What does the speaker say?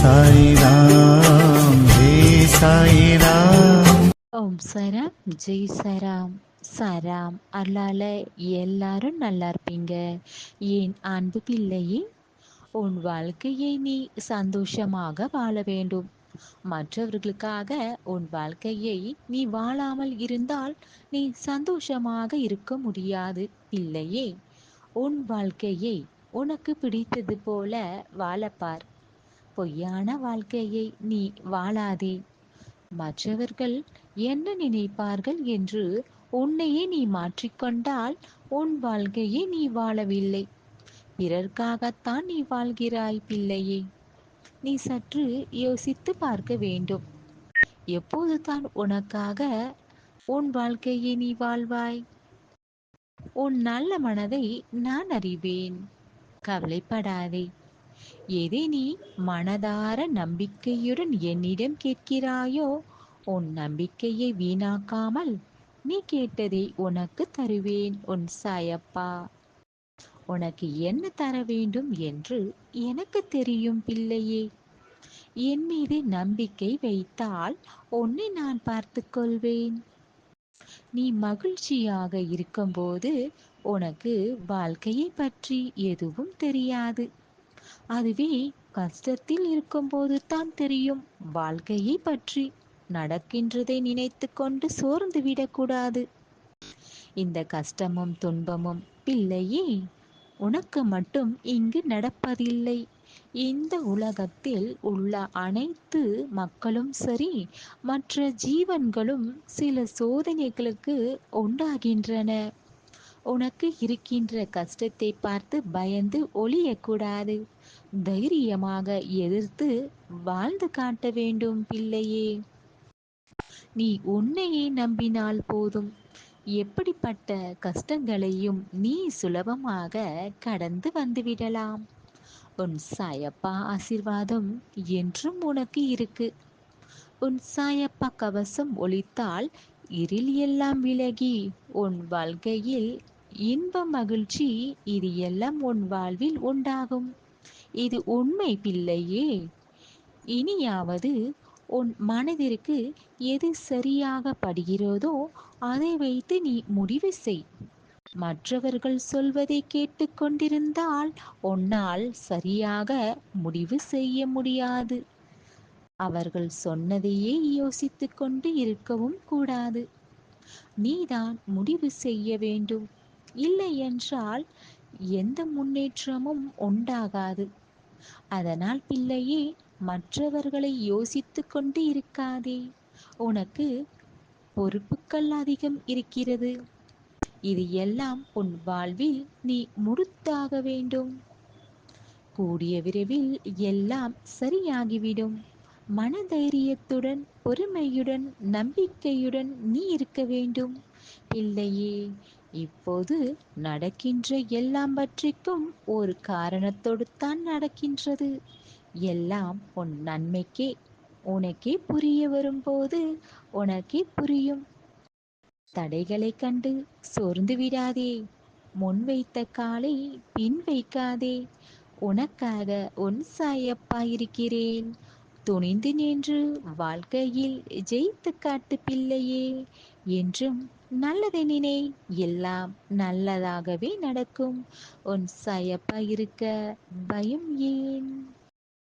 சாய்ராம் ஜெய் சாய்ராம். ஓம் சரம் ஜெய் சராம். சராம் அருளால எல்லாரும் நல்லா இருப்பீங்க. என் அன்பு பிள்ளையே, உன் வாழ்க்கையை நீ சந்தோஷமாக வாழ வேண்டும். மற்றவர்களுக்காக உன் வாழ்க்கையை நீ வாழாமல் இருந்தால் நீ சந்தோஷமாக இருக்க முடியாது பிள்ளையே. உன் வாழ்க்கையை உனக்கு பிடித்தது போல வாழப்பார். பொய்யான வாழ்க்கையை நீ வாழாதே. மற்றவர்கள் என்ன நினைப்பார்கள் என்று உன்னையே நீ மாற்றிக்கொண்டால் உன் வாழ்க்கையை நீ வாழவில்லை, பிறர்க்காகத்தான் நீ வாழ்கிறாய் பிள்ளையே. நீ சற்று யோசித்து பார்க்க வேண்டும். எப்போதுதான் உனக்காக உன் வாழ்க்கையை நீ வாழ்வாய்? உன் நல்ல மனதை நான் அறிவேன். கவலைப்படாதே. எதை நீ மனதார நம்பிக்கையுடன் என்னிடம் கேட்கிறாயோ, உன் நம்பிக்கையை வீணாக்காமல் நீ கேட்டதை உனக்கு தருவேன் உன் சாயப்பா. உனக்கு என்ன தர வேண்டும் என்று எனக்கு தெரியும் பிள்ளையே. என் மீது நம்பிக்கை வைத்தால் உன்னை நான் பார்த்து கொள்வேன். நீ மகிழ்ச்சியாக இருக்கும்போது உனக்கு வாழ்க்கையை பற்றி எதுவும் தெரியாது. அதுவே கஷ்டத்தில் இருக்கும்போது தான் தெரியும் வாழ்க்கையை பற்றி. நடக்கின்றதை நினைத்து கொண்டு சோர்ந்து விடக்கூடாது. இந்த கஷ்டமும் துன்பமும் பிள்ளையே உனக்கு மட்டும் இங்கு நடப்பதில்லை. இந்த உலகத்தில் உள்ள அனைத்து மக்களும் சரி, மற்ற ஜீவன்களும் சில சோதனைகளுக்கு உண்டாகின்றன. உனக்கு இருக்கின்ற கஷ்டத்தை பார்த்து பயந்து ஒளியக்கூடாது. தைரியமாக எதிர்த்து வாழ்ந்து காட்ட வேண்டும் பிள்ளையே. நீ உன்னையே நம்பினால் போதும். எப்படிப்பட்ட கஷ்டங்களையும் நீ சுலபமாக கடந்து வந்துவிடலாம். உன் சாயப்பா ஆசீர்வாதம் என்றும் உனக்கு இருக்கு. உன் சாயப்பா கவசம் ஒலித்தால் இருள் எல்லாம் விலகி உன் வாழ்க்கையில் இன்பம் மகிழ்ச்சி இது எல்லாம் உன் வாழ்வில் உண்டாகும். இது உண்மை பிள்ளையே. இனியாவது உன் மனதிற்கு எது சரியாக படுகிறதோ அதை வைத்து நீ முடிவு செய். மற்றவர்கள் சொல்வதை கேட்டுக்கொண்டிருந்தால் உன்னால் சரியாக முடிவு செய்ய முடியாது. அவர்கள் சொன்னதையே யோசித்து கொண்டு இருக்கவும் கூடாது. நீதான் முடிவு செய்ய வேண்டும். இல்லை என்றால் எந்த முன்னேற்றமும் உண்டாகாது. அதனால் பிள்ளையே, மற்றவர்களை யோசித்து கொண்டு இருக்காதே. உனக்கு பொறுப்புகள் அதிகம் இருக்கிறது. இது எல்லாம் உன் வாழ்வில் நீ முடித்தாக வேண்டும். கூடிய விரைவில் எல்லாம் சரியாகிவிடும். மனதைரியத்துடன் பொறுமையுடன் நம்பிக்கையுடன் நீ இருக்க வேண்டும் பிள்ளையே. இப்போது நடக்கின்ற எல்லாம் பற்றிக்கும் ஒரு காரணத்தோடு தான் நடக்கின்றது. எல்லாம் உன் நன்மைக்கே. உனக்கே புரிய வரும்போது உனக்கே புரியும். தடைகளை கண்டு சோர்ந்து விடாதே. முன் வைத்த காலை பின் வைக்காதே. உனக்காக உன் சாயப்பா இருக்கிறேன். துணிந்து நின்று வாழ்க்கையில் ஜெயித்து காட்டு பிள்ளையே. என்றும் நல்லதை நினை, எல்லாம் நல்லதாகவே நடக்கும். உன் சாயப்பா இருக்க பயம் ஏன்?